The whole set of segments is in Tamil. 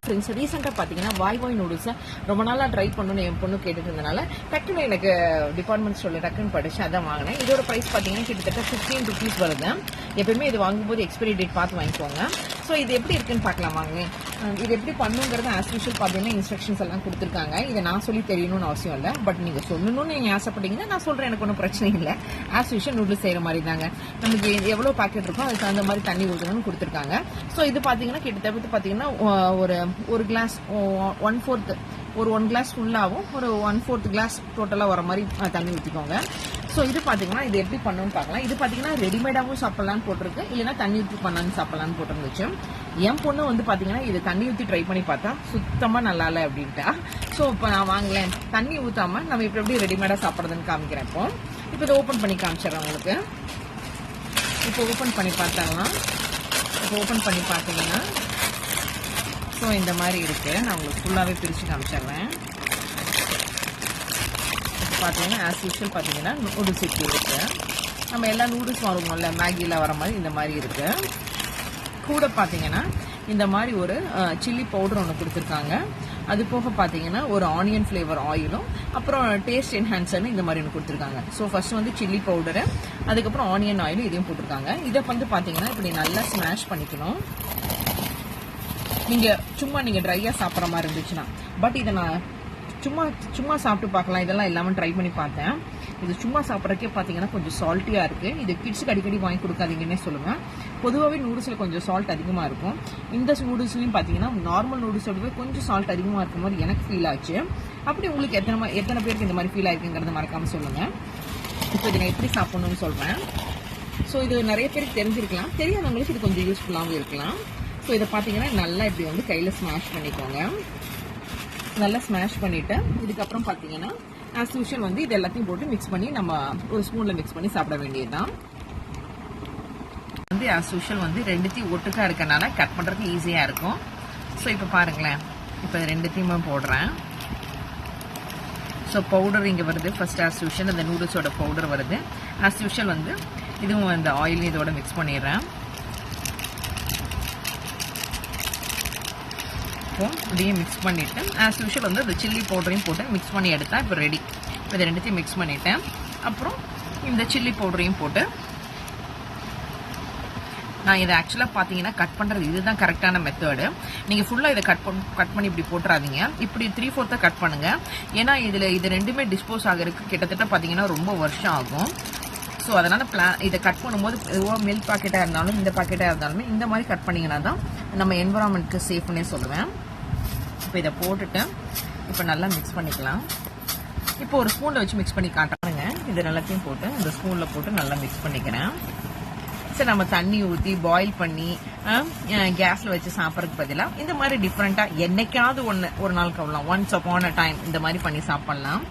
ஃப்ரெண்ட்ஸ் ரீசெண்டாக பார்த்தீங்கன்னா வாய் நூடுல்ஸை ரொம்ப நாளாக ட்ரை பண்ணணும்னு என் பொண்ணு கேட்டுட்டு இருந்தனால டக்குன்னு எனக்கு டிபார்ட்மெண்ட் ஸ்டோரில் டக்குன்னு படிச்சு அதான் வாங்கினேன். இதோட ப்ரைஸ் பார்த்தீங்கன்னா கிட்டத்தட்ட 15 rupees வருது. எப்பயுமே இது வாங்கும்போது எக்ஸ்பைரி டேட் பார்த்து வாங்கிக்கோங்க. ஸோ இது எப்படி இருக்குன்னு பார்க்கலாம் வாங்க. இது எப்படி பண்ணுங்கிறது ஆஸ் யூஷுவல் பார்த்தீங்கன்னா இன்ஸ்ட்ரக்ஷன்ஸ் எல்லாம் கொடுத்துருக்காங்க. இதை நான் சொல்லி தெரியணும்னு அவசியம் இல்லை. பட் நீங்கள் சொல்லணும்னு நீங்கள் ஆசைப்பட்டீங்கன்னா நான் சொல்கிறேன், எனக்கு ஒன்றும் பிரச்சனை இல்லை. ஆஸ் யூஷுவல் நூடுல்ஸ் செய்கிற மாதிரி தாங்க. நமக்கு எவ்வளோ பேக்கெட் இருக்கோ அதுக்கு தகுந்த மாதிரி தண்ணி ஊற்றணும்னு கொடுத்துருக்காங்க. ஸோ இது பார்த்தீங்கன்னா கிட்டத்தட்ட பார்த்தீங்கன்னா ஒரு கிளாஸ் 1/4 ஒரு 1 கிளாஸ் ஃபுல்லாகவும் ஒரு 1/4 கிளாஸ் டோட்டலாக வர மாதிரி தண்ணி ஊற்றிக்கோங்க. ஸோ இது பார்த்தீங்கன்னா இது எப்படி பண்ணணும்னு பார்க்கலாம். இது பார்த்தீங்கன்னா ரெடிமேடாகவும் சாப்பிட்லான்னு போட்டிருக்கு, இல்லைன்னா தண்ணி ஊற்றி பண்ணலான்னு சாப்பிட்லான்னு போட்டிருந்துச்சு. என் பொண்ணு வந்து பார்த்தீங்கன்னா இது தண்ணி ஊற்றி ட்ரை பண்ணி பார்த்தா சுத்தமாக நல்லா இல்லை அப்படின்ட்டா. ஸோ இப்போ நான் வாங்கலேன், தண்ணி ஊற்றாம நம்ம இப்போ எப்படி ரெடிமேடாக சாப்பிட்றதுன்னு காமிக்கிறேன். இப்போ இதை ஓப்பன் பண்ணி காமிச்சிடறேன் உங்களுக்கு. இப்போ ஓப்பன் பண்ணி பார்த்தாங்கன்னா ஸோ இந்த மாதிரி இருக்கு. நான் உங்களுக்கு ஃபுல்லாகவே பிரித்து காமிச்சிடுறேன். இப்போ பார்த்தீங்கன்னா ஆஸ் யூஷுவல் பார்த்தீங்கன்னா நூடுல்ஸ் இப்படி இருக்கு. நம்ம எல்லா நூடுல்ஸ் வாங்குவோம்ல மேகியில் வர மாதிரி இந்த மாதிரி இருக்கு. கூட பார்த்தீங்கன்னா இந்த மாதிரி ஒரு சில்லி பவுடர் ஒன்று கொடுத்துருக்காங்க. அது போக பார்த்தீங்கன்னா ஒரு ஆனியன் ஃப்ளேவர் ஆயிலும் அப்புறம் டேஸ்ட் என்ஹான்சர்னு இந்த மாதிரி ஒன்று கொடுத்துருக்காங்க. ஸோ ஃபர்ஸ்ட் வந்து சில்லி பவுடரு, அதுக்கப்புறம் ஆனியன் ஆயிலும் இதையும் போட்டிருக்காங்க. இதை வந்து பார்த்தீங்கன்னா இப்படி நல்லா ஸ்மாஷ் பண்ணிக்கணும். நீங்கள் ட்ரையாக சாப்பிட்ற மாதிரி இருந்துச்சுன்னா. பட் இதை நான் சும்மா சாப்பிட்டு பார்க்கலாம், இதெல்லாம் எல்லாமே ட்ரை பண்ணி பார்த்தேன். இது சும்மா சாப்பிட்றக்கே பார்த்தீங்கன்னா கொஞ்சம் சால்ட்டியாக இருக்குது. இது கிட்ஸுக்கு அடிக்கடி வாங்கி கொடுக்காதீங்கன்னே சொல்லுவேன். பொதுவாகவே நூடுல்ஸில் கொஞ்சம் சால்ட் அதிகமாக இருக்கும். இந்த நூடுல்ஸ்லையும் பார்த்தீங்கன்னா நார்மல் நூடுல்ஸோடவே கொஞ்சம் சால்ட் அதிகமாக இருக்கும் மாதிரி எனக்கு ஃபீல் ஆச்சு. அப்படி உங்களுக்கு எத்தனை பேருக்கு இந்த மாதிரி ஃபீல் ஆயிருக்குங்கிறத மறக்காமல் சொல்லுங்கள். இப்போ இதை நான் எப்படி சாப்பிட்ணுன்னு சொல்கிறேன். ஸோ இது நிறைய பேருக்கு தெரிஞ்சிருக்கலாம், தெரியாதவங்களுக்கு இது கொஞ்சம் யூஸ்ஃபுல்லாகவும் இருக்கலாம். ஸோ இதை பார்த்தீங்கன்னா நல்லா இப்படி வந்து கையில் ஸ்மாஷ் பண்ணிக்கோங்க. நல்லா ஸ்மாஷ் பண்ணிவிட்டு இதுக்கப்புறம் பார்த்தீங்கன்னா ஆஸ் யூஷுவல் வந்து இது எல்லாத்தையும் போட்டு மிக்ஸ் பண்ணி நம்ம ஒரு ஸ்பூனில் மிக்ஸ் பண்ணி சாப்பிட வேண்டியது தான். வந்து ஆஸ் யூஷுவல் வந்து ரெண்டுத்தையும் ஒட்டுக்காக இருக்கனால கட் பண்ணுறதுக்கு ஈஸியாக இருக்கும். ஸோ இப்போ பாருங்களேன், இப்போ ரெண்டுத்தையுமே போடுறேன். ஸோ பவுடர் இங்கே வருது. ஃபர்ஸ்ட் ஆஸ் யூஷுவல் அந்த நூடுல்ஸோட பவுடர் வருது. ஆஸ் யூஷுவல் வந்து இதுவும் அந்த ஆயிலும் இதோட மிக்ஸ் பண்ணிடுறேன். இதையும் மிக்ஸ் பண்ணிவிட்டு ஆஸ் யூஷுவல் வந்து அந்த சில்லி பவுடரையும் போட்டு மிக்ஸ் பண்ணி எடுத்தா இப்போ ரெடி. இப்போ இதை ரெண்டுத்தையும் மிக்ஸ் பண்ணிவிட்டேன். அப்புறம் இந்த சில்லி பவுடரையும் போட்டு நான் இதை ஆக்சுவலாக பார்த்தீங்கன்னா கட் பண்ணுறது இதுதான் கரெக்டான மெத்தடு. நீங்கள் ஃபுல்லாக இதை கட் பண்ணி இப்படி போட்டுறாதீங்க. இப்படி 3/4 கட் பண்ணுங்கள். ஏன்னா இது ரெண்டுமே டிஸ்போஸ் ஆகிறதுக்கு கிட்டத்தட்ட பார்த்தீங்கன்னா ரொம்ப வருஷம் ஆகும். ஸோ அதனால் இதை கட் பண்ணும்போது மில்க் பாக்கெட்டாக இருந்தாலும் இந்த பாக்கெட்டாக இருந்தாலுமே இந்த மாதிரி கட் பண்ணிங்கன்னா தான் நம்ம என்விரான்மெண்ட்க்கு சேஃப்னே சொல்லுவேன். இப்போ இதை போட்டுட்டு இப்போ நல்லா மிக்ஸ் பண்ணிக்கலாம். இப்போ ஒரு ஸ்பூனில் வச்சு மிக்ஸ் பண்ணி காட்டுறாங்க. இது எல்லாத்தையும் போட்டு இந்த ஸ்பூனில் போட்டு நல்லா மிக்ஸ் பண்ணிக்கிறேன். சரி, நம்ம தண்ணி ஊற்றி பாயில் பண்ணி கேஸில் வச்சு சாப்பிட்றதுக்கு பதிலாக இந்த மாதிரி டிஃப்ரெண்ட்டாக என்னைக்காவது ஒரு நாள் கவலாம் ஒன்ஸ் அப்பான் அ டைம் இந்த மாதிரி பண்ணி சாப்பிட்லாம்.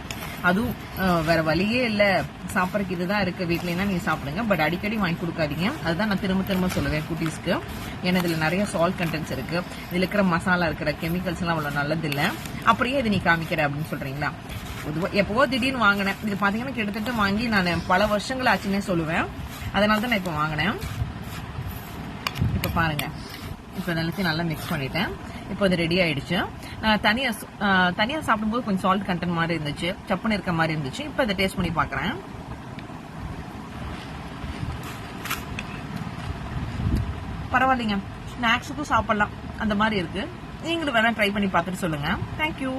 அதுவும் வேற வழியே இல்லை, சாப்பிட்றதுக்கு இதுதான் இருக்கு வீட்லன்னா நீங்க சாப்பிடுங்க. பட் அடிக்கடி வாங்கி கொடுக்காதீங்க. அதுதான் நான் திரும்ப சொல்லுவேன் குட்டீஸ்க்கு. ஏன்னா இதுல நிறைய சால்ட் கண்டென்ட்ஸ் இருக்கு. இதுல இருக்கிற மசாலா இருக்கிற கெமிக்கல்ஸ் எல்லாம் அவ்வளவு நல்லது இல்லை. அப்படியே இது நீ காமிக்கிற அப்படின்னு சொல்றீங்களா? எப்பவோ திடீர்னு வாங்கினேன். இது பாத்தீங்கன்னா கிட்டத்தட்ட வாங்கி நான் பல வருஷங்கள் ஆச்சுன்னே சொல்லுவேன். அதனால தான் நான் இப்போ வாங்கினேன். இப்போ பாருங்க, இப்போ எல்லாத்தையும் நல்லா மிக்ஸ் பண்ணிட்டேன். இப்போ அது ரெடி ஆயிடுச்சு. தனியாக சாப்பிடும்போது கொஞ்சம் சால்ட் கண்டென்ட் மாதிரி இருந்துச்சு, சப்புன்னு இருக்க மாதிரி இருந்துச்சு. இப்போ இதை டேஸ்ட் பண்ணி பார்க்குறேன். பரவாயில்லைங்க, ஸ்நாக்ஸுக்கும் சாப்பிடலாம் அந்த மாதிரி இருக்கு. நீங்களும் வேணா ட்ரை பண்ணி பார்த்துட்டு சொல்லுங்க. தேங்க்யூ.